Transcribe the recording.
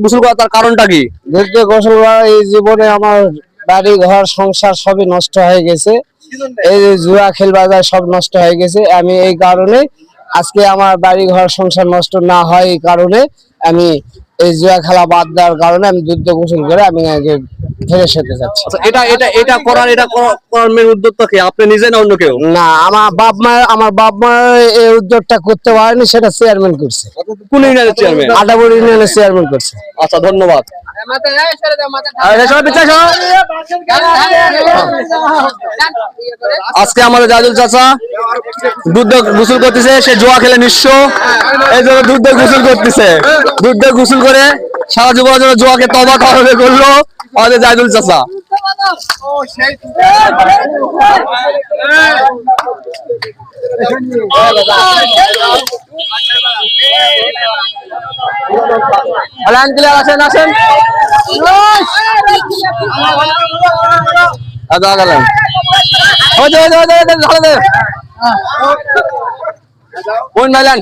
গোসল করা তার কারণটা কি? দুধে গোসল করা এই জীবনে আমার বাড়ি ঘর সংসার সবই নষ্ট হয়ে গেছে। এই যে জুয়া খেল বাজার সব নষ্ট হয়ে গেছে। আমি এই কারণে আজকে আমার বাড়ি ঘর সংসার নষ্ট না হয় এই কারণে আমি এই জুয়া খেলা বাদ দেওয়ার কারণে আমি দুধে গোসল করে আমি আগে ফ্রেশ হতে যাচ্ছি। আচ্ছা, এটা করার মেন উদ্যোক্তা কে, আপনি নিজে না অন্য কেউ? না, আমার বাপ মা এই উদ্যোগটা করতে পারেনি, সেটা চেয়ারম্যান করছে। কোন ইউনিয়নের চেয়ারম্যান? আটাবুড়ি ইউনিয়নের চেয়ারম্যান করছে। আচ্ছা, ধন্যবাদ। আজকে আমাদের জাজুল চাচা দুধ গোসল করতেছে, সে জুয়া খেলে নিঃস্ব, এই জন্য দুধ গোসল করতেছে। দুধ গোসল করে সারা জীবনের জন্য জুয়াকে তওবা করবে করলো আমাদের জাজুল চাচা। আসেন আসেন, কোন ভাইলান